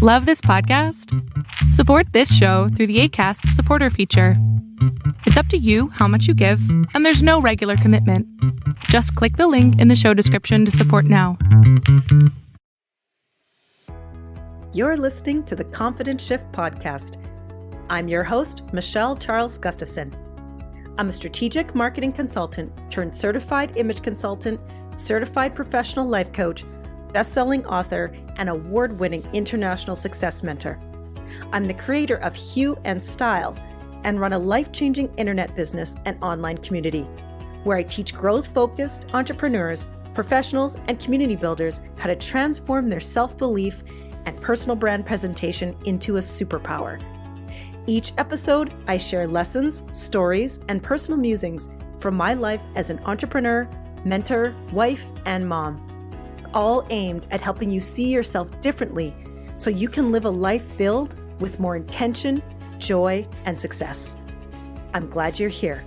Love this podcast? Support this show through the Acast supporter feature. It's up to you how much you give, and there's no regular commitment. Just click the link in the show description to support now. You're listening to the Confidence Shift podcast. I'm your host, Michelle Charles Gustafson. I'm a strategic marketing consultant turned certified image consultant, certified professional life coach, best-selling author, and award-winning international success mentor. I'm the creator of Hue and Style and run a life-changing internet business and online community where I teach growth-focused entrepreneurs, professionals, and community builders how to transform their self-belief and personal brand presentation into a superpower. Each episode, I share lessons, stories, and personal musings from my life as an entrepreneur, mentor, wife, and mom, all aimed at helping you see yourself differently so you can live a life filled with more intention, joy, and success. I'm glad you're here.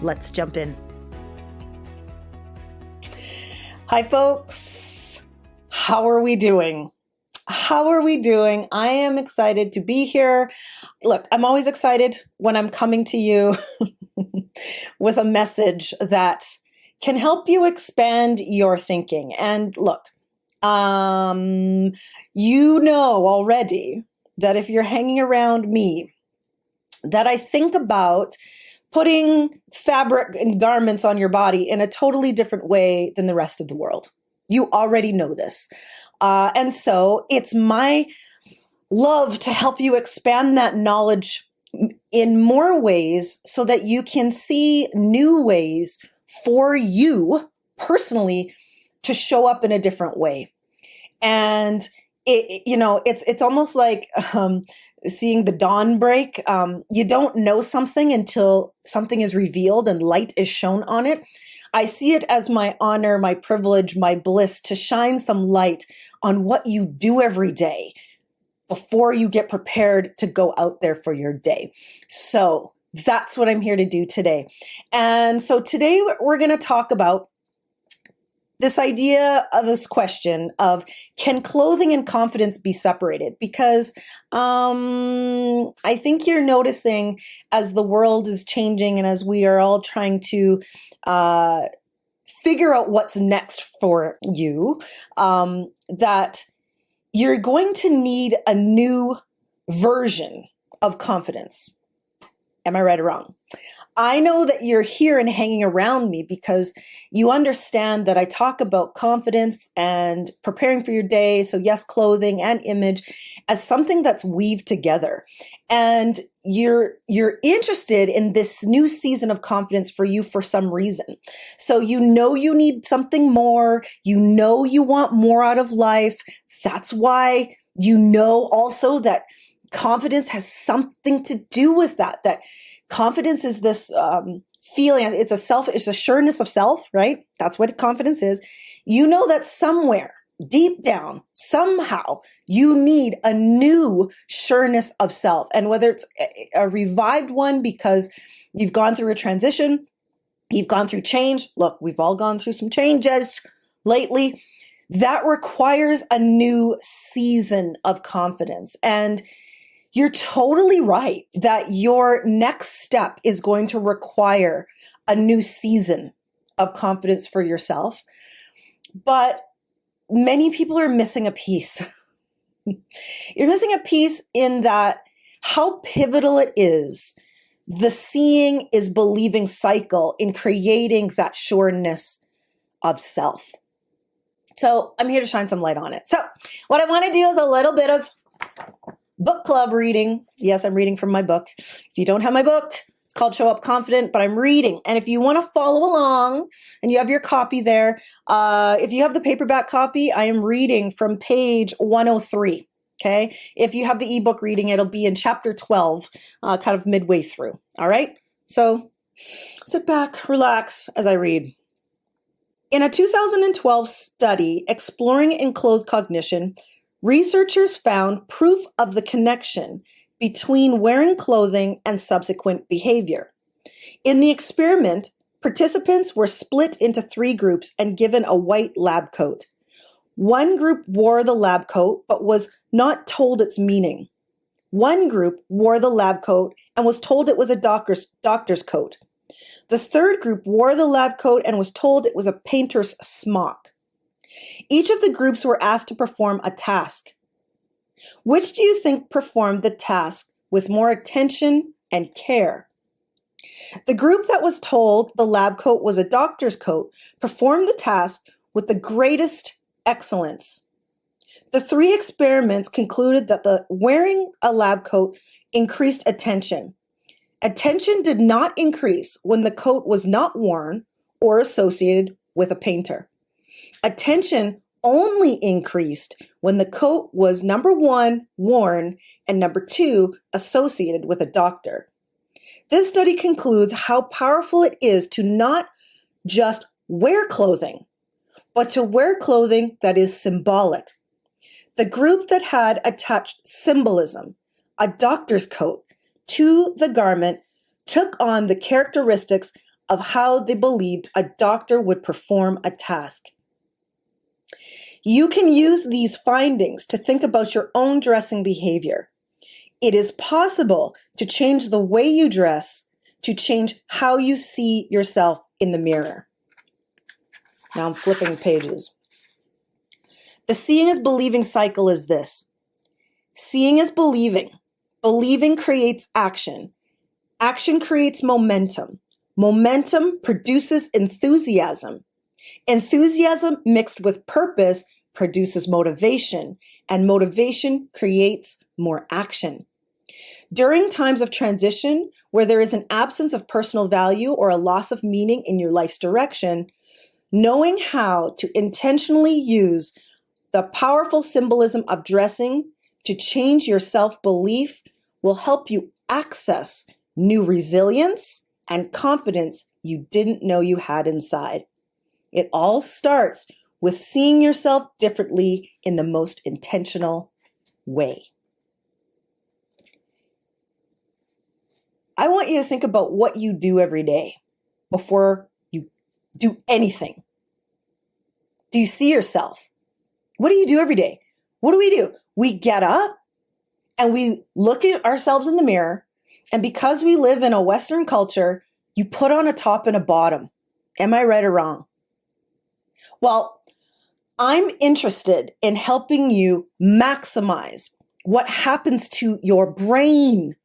Let's jump in. Hi, folks. How are we doing? I am excited to be here. Look, I'm always excited when I'm coming to you with a message that can help you expand your thinking. And look, you know already that if you're hanging around me, that I think about putting fabric and garments on your body in a totally different way than the rest of the world. You already know this. And so it's my love to help you expand that knowledge in more ways so that you can see new ways for you personally to show up in a different way. And it's almost like seeing the dawn break. You don't know something until something is revealed and light is shown on it. I see it as my honor, my privilege, my bliss to shine some light on what you do every day before you get prepared to go out there for your day. So that's what I'm here to do today. And so today we're going to talk about this idea of this question of, can clothing and confidence be separated? Because I think you're noticing as the world is changing and as we are all trying to figure out what's next for you, that you're going to need a new version of confidence. Am I right or wrong? I know that you're here and hanging around me because you understand that I talk about confidence and preparing for your day. So yes, clothing and image as something that's weaved together. And you're interested in this new season of confidence for you for some reason. So you know you need something more. You know you want more out of life. That's why you know also that confidence has something to do with that confidence is this feeling. It's a sureness of self, right? That's what confidence is. You know that somewhere deep down, somehow you need a new sureness of self. And whether it's a revived one because you've gone through a transition, you've gone through change. Look, we've all gone through some changes lately. That requires a new season of confidence. And you're totally right that your next step is going to require a new season of confidence for yourself. But many people are missing a piece. You're missing a piece in that how pivotal it is, the seeing is believing cycle in creating that sureness of self. So I'm here to shine some light on it. So what I want to do is a little bit of book club reading. Yes, I'm reading from my book. If you don't have my book, it's called Show Up Confident, but I'm reading. And if you want to follow along and you have your copy there, if you have the paperback copy, I am reading from page 103. Okay. If you have the ebook reading, it'll be in chapter 12, kind of midway through. All right. So sit back, relax as I read. In a 2012 study exploring enclothed cognition, researchers found proof of the connection between wearing clothing and subsequent behavior. In the experiment, participants were split into 3 groups and given a white lab coat. One group wore the lab coat but was not told its meaning. One group wore the lab coat and was told it was a doctor's coat. The third group wore the lab coat and was told it was a painter's smock. Each of the groups were asked to perform a task. Which do you think performed the task with more attention and care? The group that was told the lab coat was a doctor's coat performed the task with the greatest excellence. The 3 experiments concluded that the wearing a lab coat increased attention. Attention did not increase when the coat was not worn or associated with a painter. Attention only increased when the coat was, number 1, worn, and number 2, associated with a doctor. This study concludes how powerful it is to not just wear clothing, but to wear clothing that is symbolic. The group that had attached symbolism, a doctor's coat, to the garment took on the characteristics of how they believed a doctor would perform a task. You can use these findings to think about your own dressing behavior. It is possible to change the way you dress, to change how you see yourself in the mirror. Now I'm flipping pages. The seeing is believing cycle is this. Seeing is believing. Believing creates action. Action creates momentum. Momentum produces enthusiasm. Enthusiasm mixed with purpose produces motivation, and motivation creates more action. During times of transition, where there is an absence of personal value or a loss of meaning in your life's direction, knowing how to intentionally use the powerful symbolism of dressing to change your self-belief will help you access new resilience and confidence you didn't know you had inside. It all starts with seeing yourself differently in the most intentional way. I want you to think about what you do every day before you do anything. Do you see yourself? What do you do every day? What do? We get up and we look at ourselves in the mirror, and because we live in a Western culture, you put on a top and a bottom. Am I right or wrong? Well, I'm interested in helping you maximize what happens to your brain,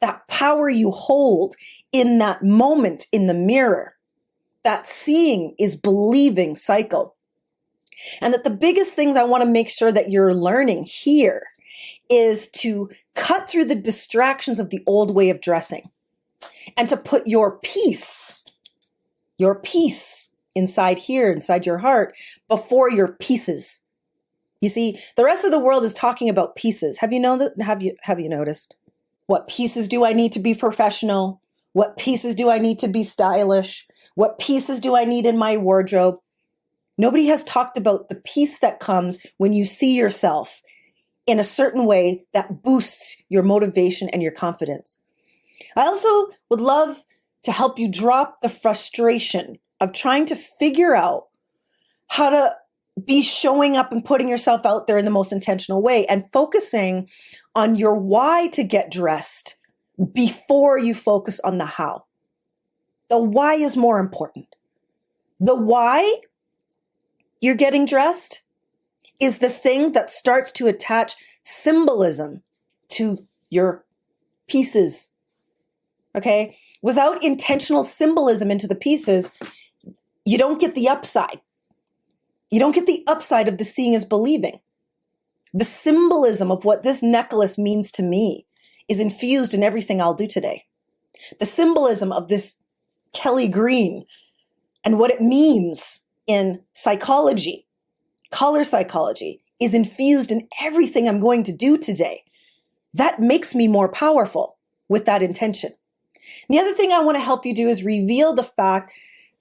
that power you hold in that moment in the mirror. That seeing is believing cycle. And that the biggest things I want to make sure that you're learning here is to cut through the distractions of the old way of dressing and to put your peace inside here, inside your heart, before your pieces. You see, the rest of the world is talking about pieces. Have you noticed? What pieces do I need to be professional? What pieces do I need to be stylish? What pieces do I need in my wardrobe? Nobody has talked about the peace that comes when you see yourself in a certain way that boosts your motivation and your confidence. I also would love to help you drop the frustration of trying to figure out how to be showing up and putting yourself out there in the most intentional way and focusing on your why to get dressed before you focus on the how. The why is more important. The why you're getting dressed is the thing that starts to attach symbolism to your pieces. Okay? Without intentional symbolism into the pieces, you don't get the upside. You don't get the upside of the seeing is believing. The symbolism of what this necklace means to me is infused in everything I'll do today. The symbolism of this Kelly green and what it means in psychology, color psychology, is infused in everything I'm going to do today. That makes me more powerful with that intention. And the other thing I want to help you do is reveal the fact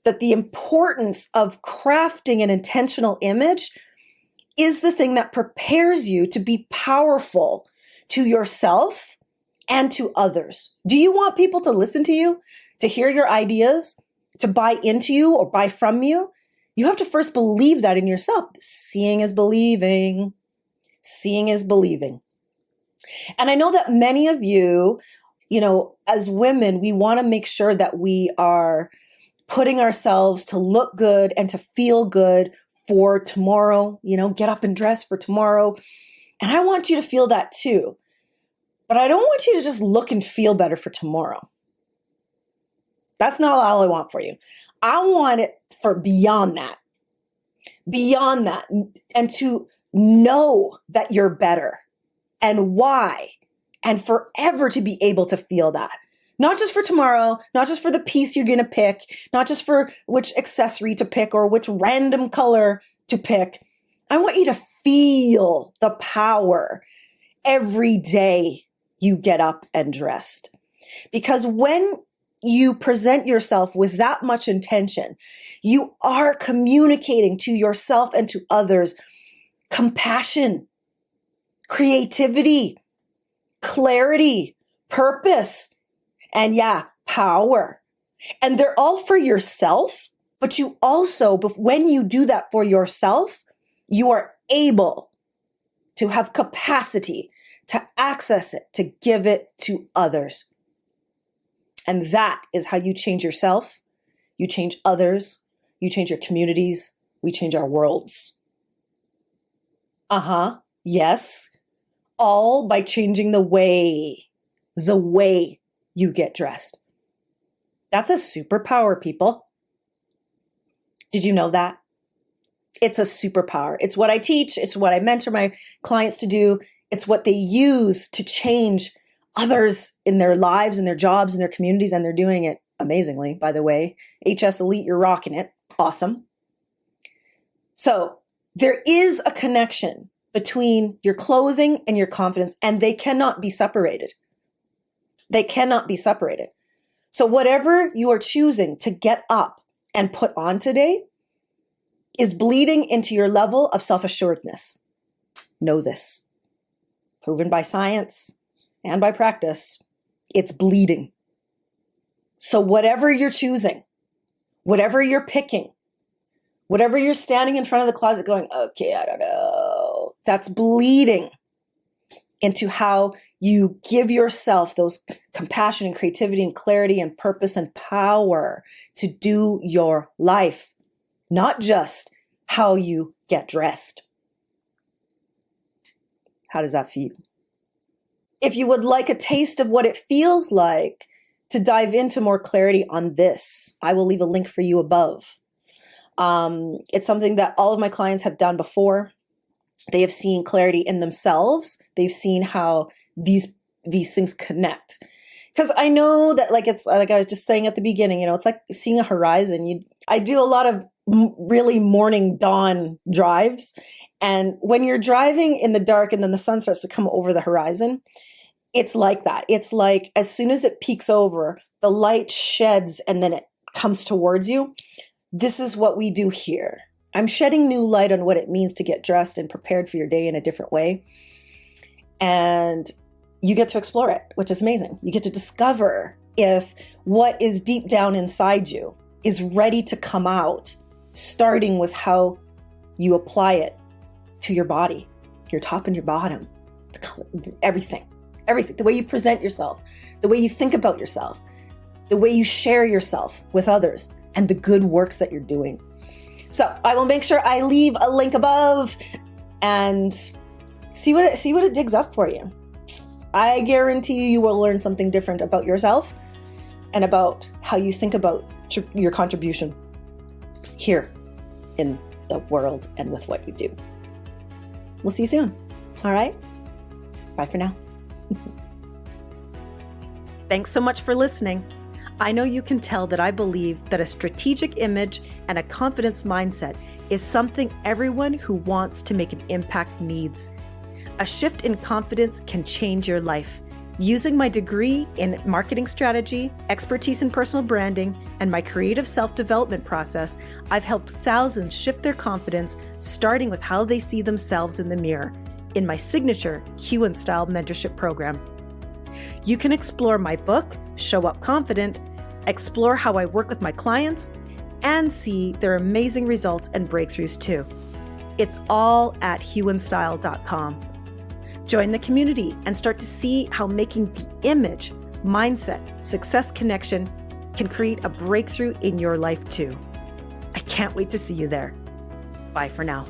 that the importance of crafting an intentional image is the thing that prepares you to be powerful to yourself and to others. Do you want people to listen to you, to hear your ideas, to buy into you or buy from you? You have to first believe that in yourself. Seeing is believing. Seeing is believing. And I know that many of you, as women, we want to make sure that we are putting ourselves to look good and to feel good for tomorrow, get up and dress for tomorrow. And I want you to feel that too. But I don't want you to just look and feel better for tomorrow. That's not all I want for you. I want it for beyond that, and to know that you're better and why, and forever to be able to feel that. Not just for tomorrow, not just for the piece you're going to pick, not just for which accessory to pick or which random color to pick. I want you to feel the power every day you get up and dressed. Because when you present yourself with that much intention, you are communicating to yourself and to others compassion, creativity, clarity, purpose, and power. And they're all for yourself, but you also, when you do that for yourself, you are able to have capacity to access it, to give it to others. And that is how you change yourself, you change others, you change your communities, we change our worlds. Yes. All by changing the way you get dressed. That's a superpower, people. Did you know that? It's a superpower. It's what I teach. It's what I mentor my clients to do. It's what they use to change others in their lives and their jobs and their communities. And they're doing it amazingly, by the way. HS Elite, you're rocking it. Awesome. So there is a connection between your clothing and your confidence, and they cannot be separated. They cannot be separated. So whatever you are choosing to get up and put on today is bleeding into your level of self-assuredness. Know this. Proven by science and by practice, it's bleeding. So whatever you're choosing, whatever you're picking, whatever you're standing in front of the closet going, okay, I don't know, that's bleeding into how you give yourself those compassion and creativity and clarity and purpose and power to do your life, not just how you get dressed. How does that feel? If you would like a taste of what it feels like to dive into more clarity on this, I will leave a link for you above. It's something that all of my clients have done before. They have seen clarity in themselves. They've seen how these things connect. Because I know that, it's like I was just saying at the beginning, it's like seeing a horizon. I do a lot of really morning dawn drives. And when you're driving in the dark and then the sun starts to come over the horizon, it's like that. It's like as soon as it peeks over, the light sheds and then it comes towards you. This is what we do here. I'm shedding new light on what it means to get dressed and prepared for your day in a different way. And you get to explore it, which is amazing. You get to discover if what is deep down inside you is ready to come out, starting with how you apply it to your body, your top and your bottom, everything, the way you present yourself, the way you think about yourself, the way you share yourself with others, and the good works that you're doing. So I will make sure I leave a link above and see what it digs up for you. I guarantee you will learn something different about yourself and about how you think about your contribution here in the world and with what you do. We'll see you soon. All right. Bye for now. Thanks so much for listening. I know you can tell that I believe that a strategic image and a confidence mindset is something everyone who wants to make an impact needs. A shift in confidence can change your life. Using my degree in marketing strategy, expertise in personal branding, and my creative self-development process, I've helped thousands shift their confidence, starting with how they see themselves in the mirror, in my signature Hue & Style mentorship program. You can explore my book, Show Up Confident, explore how I work with my clients, and see their amazing results and breakthroughs too. It's all at huanstyle.com. Join the community and start to see how making the image, mindset, success connection can create a breakthrough in your life too. I can't wait to see you there. Bye for now.